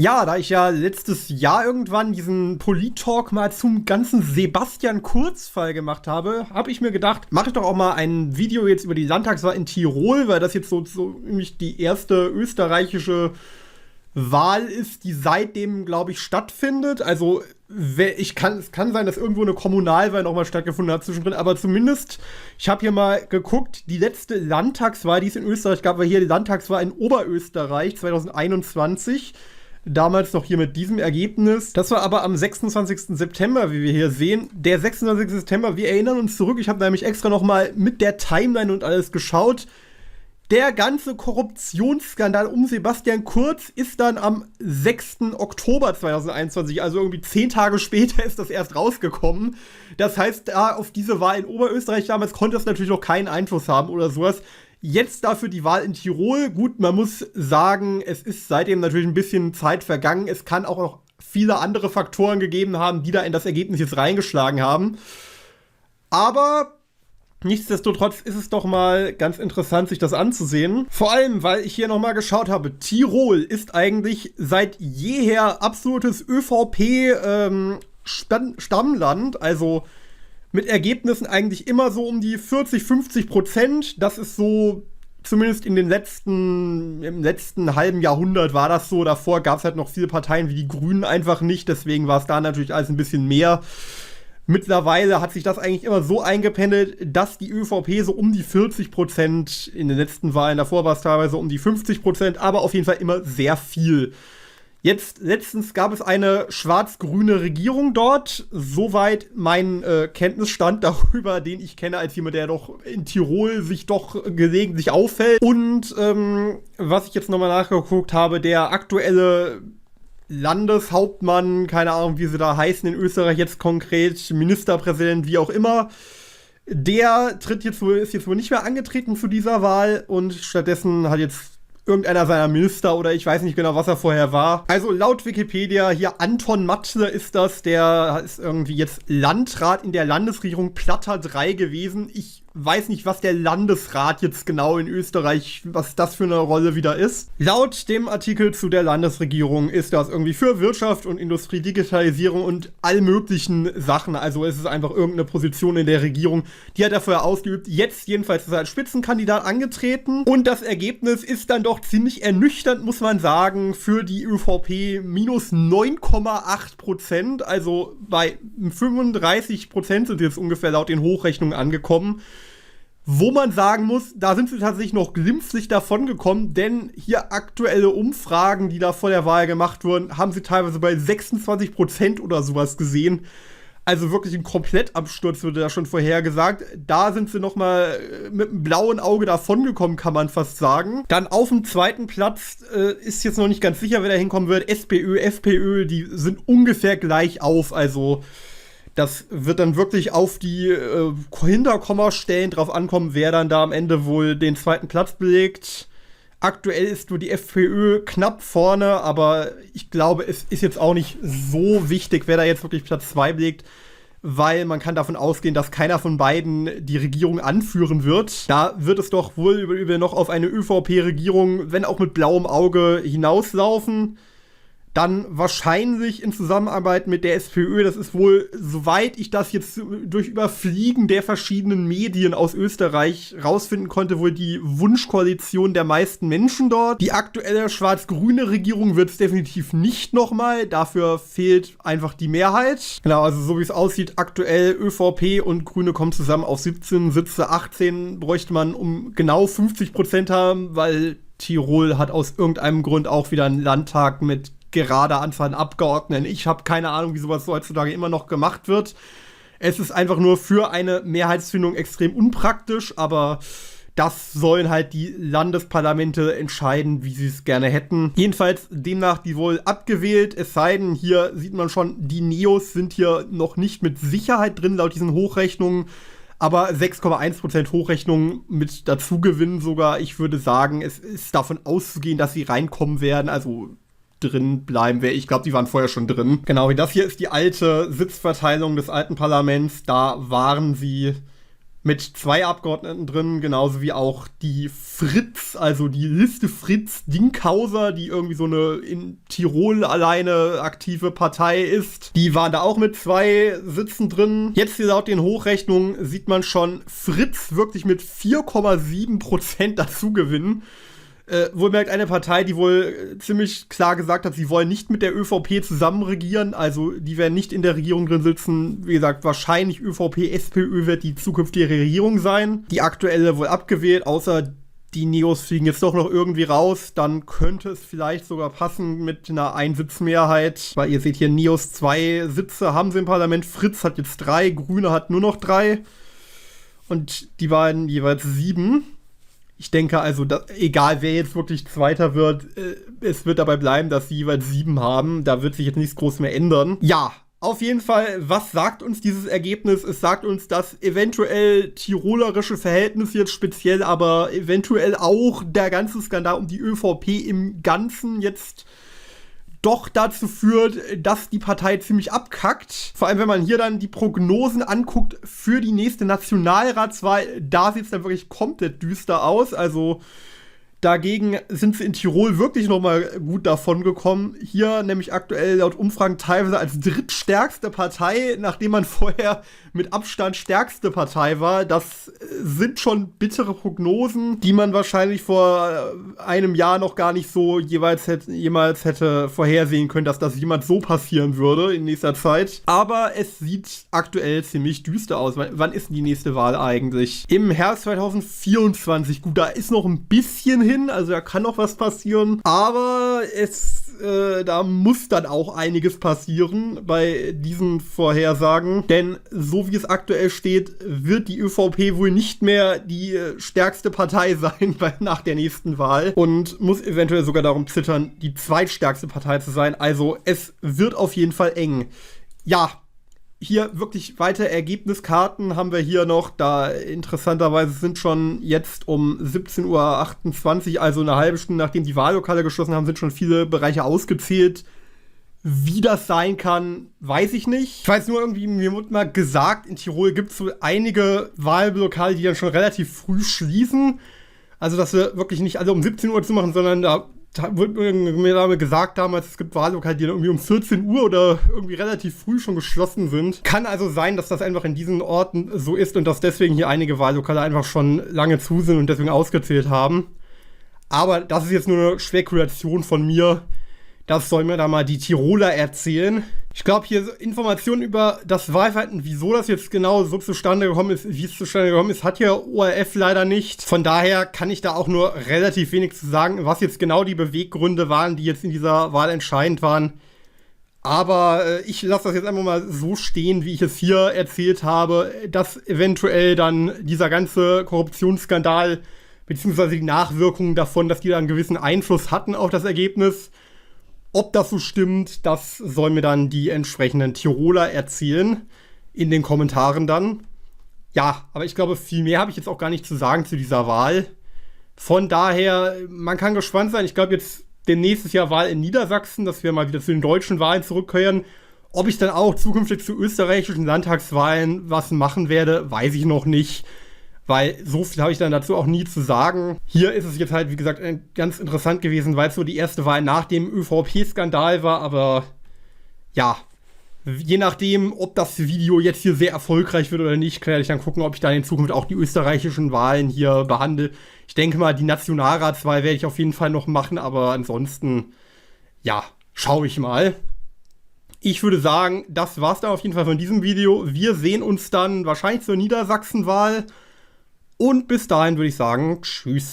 Ja, da ich ja letztes Jahr irgendwann diesen Polit-Talk mal zum ganzen Sebastian Kurz-Fall gemacht habe, habe ich mir gedacht, mache ich doch auch mal ein Video jetzt über die Landtagswahl in Tirol, weil das jetzt so nämlich die erste österreichische Wahl ist, die seitdem, glaube ich, stattfindet. Also es kann sein, dass irgendwo eine Kommunalwahl nochmal stattgefunden hat zwischendrin, aber zumindest, ich habe hier mal geguckt, die letzte Landtagswahl, die es in Österreich gab, war hier die Landtagswahl in Oberösterreich 2021. Damals noch hier mit diesem Ergebnis. Das war aber am 26. September, wie wir hier sehen. Der 26. September, wir erinnern uns zurück, ich habe nämlich extra noch mal mit der Timeline und alles geschaut. Der ganze Korruptionsskandal um Sebastian Kurz ist dann am 6. Oktober 2021, also irgendwie 10 Tage später ist das erst rausgekommen. Das heißt, da auf diese Wahl in Oberösterreich damals konnte es natürlich noch keinen Einfluss haben oder sowas. Jetzt dafür die Wahl in Tirol. Gut, man muss sagen, es ist seitdem natürlich ein bisschen Zeit vergangen. Es kann auch noch viele andere Faktoren gegeben haben, die da in das Ergebnis jetzt reingeschlagen haben. Aber nichtsdestotrotz ist es doch mal ganz interessant, sich das anzusehen. Vor allem, weil ich hier nochmal geschaut habe, Tirol ist eigentlich seit jeher absolutes ÖVP-Stammland. Also mit Ergebnissen eigentlich immer so um die 40-50%. Das ist so, zumindest im letzten halben Jahrhundert war das so. Davor gab es halt noch viele Parteien wie die Grünen einfach nicht. Deswegen war es da natürlich alles ein bisschen mehr. Mittlerweile hat sich das eigentlich immer so eingependelt, dass die ÖVP so um die 40%, in den letzten Wahlen davor war es teilweise um die 50%, aber auf jeden Fall immer sehr viel. Jetzt letztens gab es eine schwarz-grüne Regierung dort. Soweit mein Kenntnisstand darüber, den ich kenne als jemand, der doch in Tirol sich doch gelegentlich auffällt. Und was ich jetzt nochmal nachgeguckt habe, der aktuelle Landeshauptmann, keine Ahnung, wie sie da heißen in Österreich jetzt konkret, Ministerpräsident, wie auch immer, der ist jetzt wohl nicht mehr angetreten zu dieser Wahl und stattdessen hat jetzt irgendeiner seiner Minister oder ich weiß nicht genau, was er vorher war. Also laut Wikipedia hier Anton Matle ist das, der ist irgendwie jetzt Landrat in der Landesregierung Platter 3 gewesen. Ich weiß nicht, was der Landesrat jetzt genau in Österreich, was das für eine Rolle wieder ist. Laut dem Artikel zu der Landesregierung ist das irgendwie für Wirtschaft und Industrie, Digitalisierung und all möglichen Sachen. Also es ist einfach irgendeine Position in der Regierung, die hat er vorher ausgeübt. Jetzt jedenfalls ist er als Spitzenkandidat angetreten und das Ergebnis ist dann doch ziemlich ernüchternd, muss man sagen, für die ÖVP minus 9,8%. Also bei 35% sind jetzt ungefähr laut den Hochrechnungen angekommen. Wo man sagen muss, da sind sie tatsächlich noch glimpflich davon gekommen, denn hier aktuelle Umfragen, die da vor der Wahl gemacht wurden, haben sie teilweise bei 26% oder sowas gesehen. Also wirklich ein Komplettabsturz wurde da schon vorhergesagt. Da sind sie noch mal mit einem blauen Auge davongekommen, kann man fast sagen. Dann auf dem zweiten Platz ist jetzt noch nicht ganz sicher, wer da hinkommen wird. SPÖ, FPÖ, die sind ungefähr gleich auf, also das wird dann wirklich auf die Hinterkommastellen drauf ankommen, wer dann da am Ende wohl den zweiten Platz belegt. Aktuell ist nur die FPÖ knapp vorne, aber ich glaube, es ist jetzt auch nicht so wichtig, wer da jetzt wirklich Platz 2 belegt, weil man kann davon ausgehen, dass keiner von beiden die Regierung anführen wird. Da wird es doch wohl noch auf eine ÖVP-Regierung, wenn auch mit blauem Auge, hinauslaufen. Dann wahrscheinlich in Zusammenarbeit mit der SPÖ, das ist wohl, soweit ich das jetzt durch Überfliegen der verschiedenen Medien aus Österreich rausfinden konnte, wohl die Wunschkoalition der meisten Menschen dort. Die aktuelle schwarz-grüne Regierung wird es definitiv nicht nochmal, dafür fehlt einfach die Mehrheit. Genau, also so wie es aussieht, aktuell ÖVP und Grüne kommen zusammen auf 17 Sitze, 18 bräuchte man um genau 50% haben, weil Tirol hat aus irgendeinem Grund auch wieder einen Landtag mit gerader Anzahl an Abgeordneten. Ich habe keine Ahnung, wie sowas heutzutage immer noch gemacht wird. Es ist einfach nur für eine Mehrheitsfindung extrem unpraktisch, aber das sollen halt die Landesparlamente entscheiden, wie sie es gerne hätten. Jedenfalls demnach die wohl abgewählt, es sei denn, hier sieht man schon, die Neos sind hier noch nicht mit Sicherheit drin, laut diesen Hochrechnungen. Aber 6,1% Hochrechnung mit Dazugewinn sogar. Ich würde sagen, es ist davon auszugehen, dass sie reinkommen werden. Also drin bleiben wäre. Ich glaube, die waren vorher schon drin. Genau, das hier ist die alte Sitzverteilung des alten Parlaments. Da waren sie mit 2 Abgeordneten drin, genauso wie auch die Fritz, also die Liste Fritz-Dinkhauser, die irgendwie so eine in Tirol alleine aktive Partei ist. Die waren da auch mit 2 Sitzen drin. Jetzt hier laut den Hochrechnungen sieht man schon Fritz wirklich mit 4,7% dazu gewinnen. Wohlmerkt eine Partei, die wohl ziemlich klar gesagt hat, sie wollen nicht mit der ÖVP zusammen regieren, also die werden nicht in der Regierung drin sitzen. Wie gesagt, wahrscheinlich ÖVP, SPÖ wird die zukünftige Regierung sein. Die aktuelle wohl abgewählt, außer die Neos fliegen jetzt doch noch irgendwie raus. Dann könnte es vielleicht sogar passen mit einer Einsitzmehrheit, weil ihr seht hier, Neos 2 Sitze haben sie im Parlament, Fritz hat jetzt 3, Grüne hat nur noch 3 und die beiden jeweils 7. Ich denke also, egal wer jetzt wirklich Zweiter wird, es wird dabei bleiben, dass sie jeweils 7 haben. Da wird sich jetzt nichts groß mehr ändern. Ja, auf jeden Fall, was sagt uns dieses Ergebnis? Es sagt uns, dass eventuell tirolerische Verhältnisse jetzt speziell, aber eventuell auch der ganze Skandal um die ÖVP im Ganzen jetzt doch dazu führt, dass die Partei ziemlich abkackt. Vor allem, wenn man hier dann die Prognosen anguckt für die nächste Nationalratswahl, da sieht es dann wirklich komplett düster aus. Also dagegen sind sie in Tirol wirklich nochmal gut davon gekommen. Hier nämlich aktuell laut Umfragen teilweise als drittstärkste Partei, nachdem man vorher mit Abstand stärkste Partei war. Das sind schon bittere Prognosen, die man wahrscheinlich vor einem Jahr noch gar nicht so jemals hätte vorhersehen können, dass das jemals so passieren würde in nächster Zeit. Aber es sieht aktuell ziemlich düster aus. Wann ist denn die nächste Wahl eigentlich? Im Herbst 2024. Gut, da ist noch ein bisschen hin, also da kann noch was passieren. Aber da muss dann auch einiges passieren bei diesen Vorhersagen. Denn so wie es aktuell steht, wird die ÖVP wohl nicht mehr die stärkste Partei sein nach der nächsten Wahl und muss eventuell sogar darum zittern, die zweitstärkste Partei zu sein. Also es wird auf jeden Fall eng. Ja, hier wirklich weitere Ergebniskarten haben wir hier noch. Da interessanterweise sind schon jetzt um 17:28 Uhr, also eine halbe Stunde nachdem die Wahllokale geschlossen haben, sind schon viele Bereiche ausgezählt. Wie das sein kann, weiß ich nicht. Ich weiß nur irgendwie, mir wurde mal gesagt, in Tirol gibt es so einige Wahllokale, die dann schon relativ früh schließen. Also, dass wir wirklich nicht alle um 17 Uhr zu machen, sondern da wurde mir gesagt damals, es gibt Wahllokale, die dann irgendwie um 14 Uhr oder irgendwie relativ früh schon geschlossen sind. Kann also sein, dass das einfach in diesen Orten so ist und dass deswegen hier einige Wahllokale einfach schon lange zu sind und deswegen ausgezählt haben. Aber das ist jetzt nur eine Spekulation von mir. Das sollen mir da mal die Tiroler erzählen. Ich glaube, hier Informationen über das Wahlverhalten, wieso das jetzt genau so zustande gekommen ist, wie es zustande gekommen ist, hat ja ORF leider nicht. Von daher kann ich da auch nur relativ wenig zu sagen, was jetzt genau die Beweggründe waren, die jetzt in dieser Wahl entscheidend waren. Aber ich lasse das jetzt einfach mal so stehen, wie ich es hier erzählt habe, dass eventuell dann dieser ganze Korruptionsskandal beziehungsweise die Nachwirkungen davon, dass die da einen gewissen Einfluss hatten auf das Ergebnis. Ob das so stimmt, das sollen mir dann die entsprechenden Tiroler erzählen in den Kommentaren dann. Ja, aber ich glaube, viel mehr habe ich jetzt auch gar nicht zu sagen zu dieser Wahl. Von daher, man kann gespannt sein. Ich glaube, jetzt demnächst Jahr Wahl in Niedersachsen, dass wir mal wieder zu den deutschen Wahlen zurückkehren. Ob ich dann auch zukünftig zu österreichischen Landtagswahlen was machen werde, weiß ich noch nicht. Weil so viel habe ich dann dazu auch nie zu sagen. Hier ist es jetzt halt, wie gesagt, ganz interessant gewesen, weil es so die erste Wahl nach dem ÖVP-Skandal war. Aber ja, je nachdem, ob das Video jetzt hier sehr erfolgreich wird oder nicht, kann ich dann gucken, ob ich dann in Zukunft auch die österreichischen Wahlen hier behandle. Ich denke mal, die Nationalratswahl werde ich auf jeden Fall noch machen, aber ansonsten, ja, schaue ich mal. Ich würde sagen, das war's dann auf jeden Fall von diesem Video. Wir sehen uns dann wahrscheinlich zur Niedersachsenwahl. Und bis dahin würde ich sagen, tschüss.